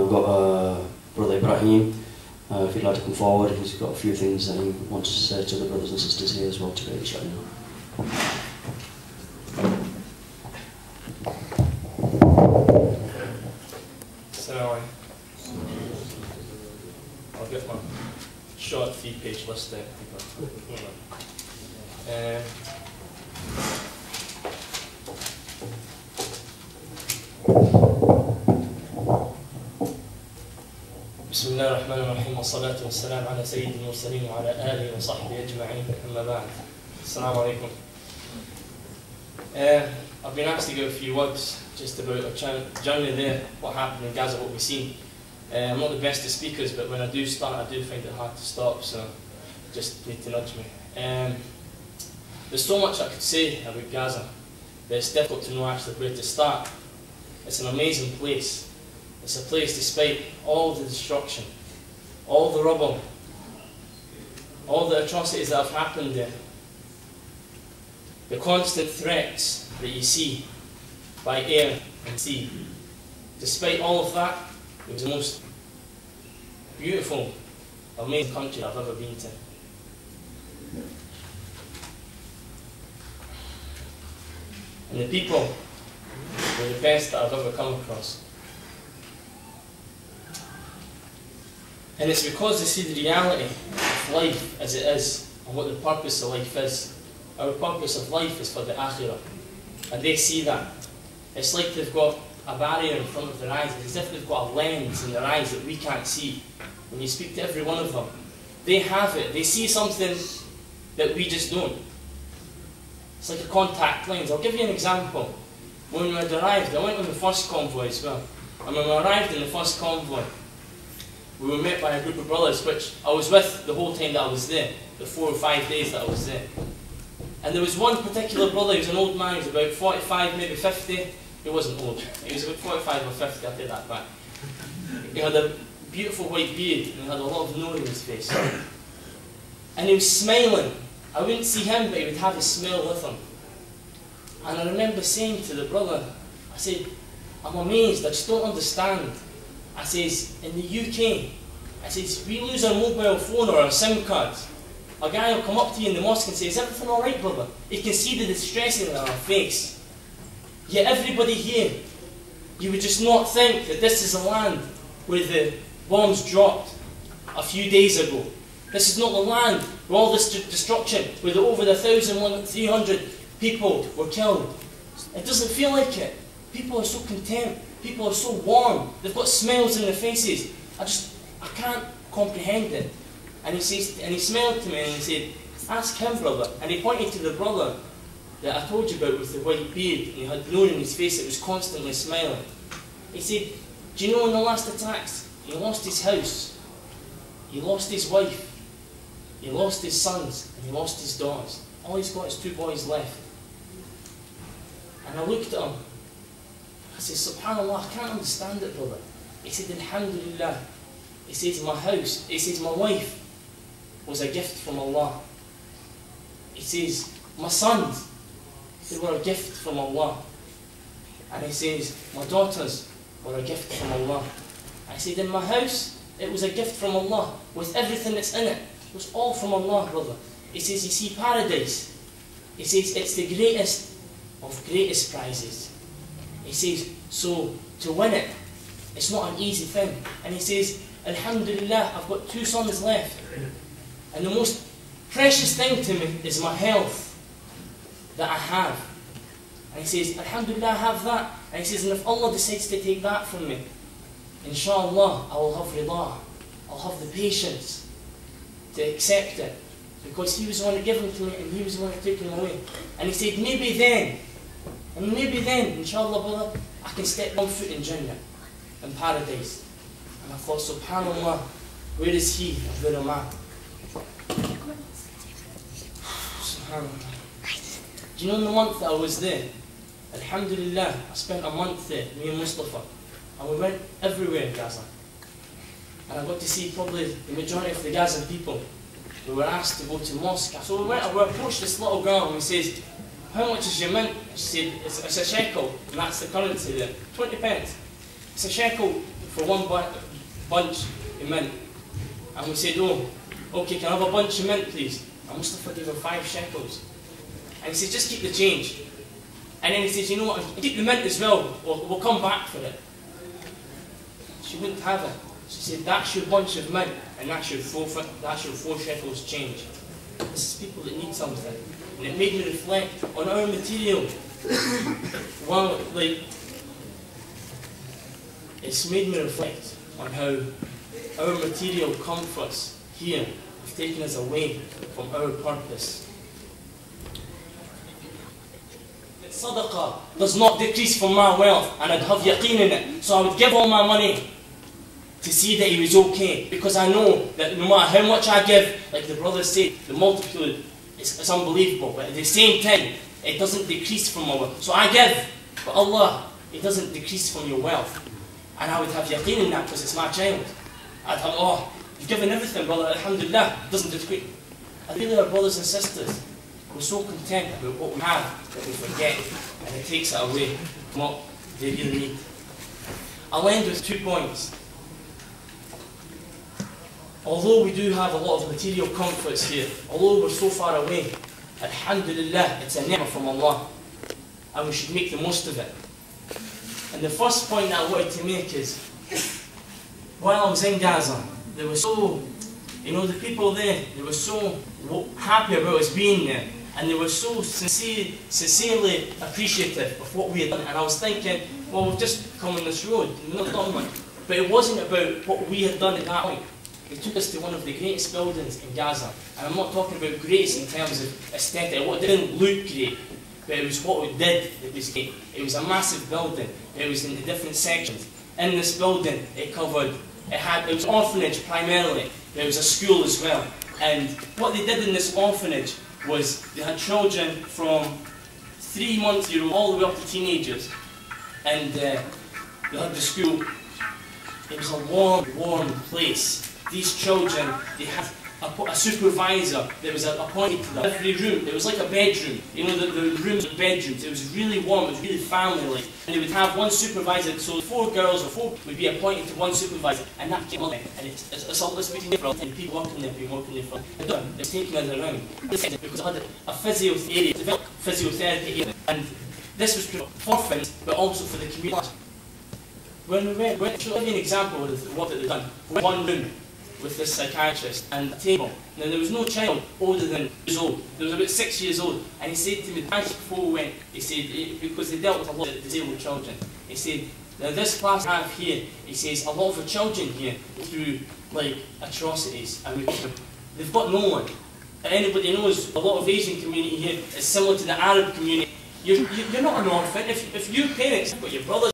we've got Brother Ibrahim, if you'd like to come forward, he's got a few things that he wants to say to the brothers and sisters here as well today, inshallah. So I'll get my short 3-page list out. بسم الله الرحمن الرحيم والصلاة والسلام على سيد المرسلين وعلى آله وصحبه أجمعين أما بعد. السلام عليكم. I've been asked to give a few words just about our journey there, what happened in Gaza, what we've seen. I'm not the best of speakers, but when I do start, I do find it hard to stop, so just need to nudge me. There's so much I could say about Gaza, but it's difficult to know actually where to start. It's an amazing place. It's a place, despite all the destruction, all the rubble, all the atrocities that have happened there, the constant threats that you see by air and sea. Despite all of that, it was the most beautiful, amazing country I've ever been to. And the people were the best that I've ever come across. And it's because they see the reality of life as it is and what the purpose of life is. Our purpose of life is for the akhirah. And they see that. It's like they've got a barrier in front of their eyes. It's as if they've got a lens in their eyes that we can't see. When you speak to every one of them, they have it. They see something that we just don't. It's like a contact lens. I'll give you an example. When we had arrived, I went on the first convoy as well. And when we arrived in the first convoy, we were met by a group of brothers, which I was with the whole time that I was there, the 4 or 5 days that I was there. And there was one particular brother, he was an old man, he was about 45, maybe 50. He wasn't old, he was about 45 or 50, I'll take that back. He had a beautiful white beard, and he had a lot of noor in his face. And he was smiling. I wouldn't see him, but he would have his smile with him. And I remember saying to the brother, I said, I'm amazed, I just don't understand. I says, in the UK, I says, we lose our mobile phone or our SIM cards. A guy will come up to you in the mosque and say, is everything alright, brother? You can see the distress in our face. Yet everybody here, you would just not think that this is a land where the bombs dropped a few days ago. This is not the land where all this destruction, where the over 1,300 people were killed. It doesn't feel like it. People are so content. People are so warm. They've got smiles in their faces. I can't comprehend it. And he smiled to me and he said, ask him, brother. And he pointed to the brother that I told you about with the white beard, and he had noor in his face that was constantly smiling. He said, do you know in the last attacks, he lost his house, he lost his wife, he lost his sons, and he lost his daughters. All he's got is 2 boys left. And I looked at him. I said, subhanallah, I can't understand it, brother. He said, alhamdulillah. He says, my house, he says, my wife was a gift from Allah. He says, my sons, they were a gift from Allah. And he says, my daughters were a gift from Allah. I said, in my house, it was a gift from Allah, with everything that's in it. It was all from Allah, brother. He says, you see paradise. He says, it's the greatest of greatest prizes. He says, so to win it, it's not an easy thing. And he says, alhamdulillah, I've got 2 sons left. And the most precious thing to me is my health that I have. And he says, alhamdulillah, I have that. And he says, and if Allah decides to take that from me, inshallah, I will have rida. I'll have the patience to accept it. Because he was the one that gave them to me, and he was the one that took them away. And he said, maybe then, inshallah, brother, I can step 1 foot in Jannah, in paradise. And I thought, subhanallah, where is he? Where am I? Subhanallah. Do you know in the month that I was there, alhamdulillah, I spent a month there, me and Mustafa, and we went everywhere in Gaza. And I got to see probably the majority of the Gazan people. We were asked to go to mosque. So we approached this little girl and we said, how much is your mint? She said, it's a shekel, and that's the currency there. 20 pence. It's a shekel for one bunch of mint. And we said, oh, okay, can I have a bunch of mint, please? And Mustafa gave her 5 shekels. And he said, just keep the change. And then he says, you know what, keep the mint as well, we'll come back for it. She wouldn't have it. She said, that's your bunch of mint, and that's your 4 shekels change. This is people that need something. And it made me reflect on our material. Well, like, it's made me reflect on how our material comforts here have taken us away from our purpose. Sadaqah does not decrease from my wealth, and I'd have yaqeen in it. So I would give all my money to see that he was okay, because I know that no matter how much I give, like the brothers say, the multitude is unbelievable, but at the same time, it doesn't decrease from my wealth. So I give, but Allah, it doesn't decrease from your wealth. And I would have yaqeen in that because it's my child. I'd have, oh, you've given everything, brother, alhamdulillah, it doesn't decrease. I feel our brothers and sisters, we're so content about what we have that we forget, and it takes it away from what they really need. I'll end with 2 points. Although we do have a lot of material comforts here, although we're so far away, alhamdulillah, it's a ni'mah from Allah, and we should make the most of it. And the first point that I wanted to make is, while I was in Gaza, they were so, you know, the people there, they were so happy about us being there, and they were so sincerely appreciative of what we had done. And I was thinking, well, we've just come on this road, we've not done much. But it wasn't about what we had done at that point. They took us to one of the greatest buildings in Gaza. And I'm not talking about greatest in terms of aesthetic. It didn't look great, but it was what we did that was great. It was a massive building. It was in the different sections. In this building, it was an orphanage primarily. There was a school as well. And what they did in this orphanage was they had children from 3 months old all the way up to teenagers. And they had the school. It was a warm, warm place. These children, they had a supervisor that was appointed to them. Every room, it was like a bedroom. You know, the rooms were bedrooms. It was really warm, it was really family-like. And they would have one supervisor, so 4 girls or 4 would be appointed to one supervisor. And that came on there. And it's all this between different and people working there, been working there for it was taking us around. Because I had a physio area, developed physiotherapy area. And this was for friends, but also for the community. When we went, I'll give you an example of what they'd done. One room with this psychiatrist and a table. Now there was no child older than years old. There was about 6 years old. And he said to me, before we went, he said, because they dealt with a lot of disabled children, he said, now this class I have here, he says, a lot of the children here go through like atrocities, and they've got no one. And anybody knows a lot of Asian community here is similar to the Arab community. You're not an orphan. If your parents have got your brothers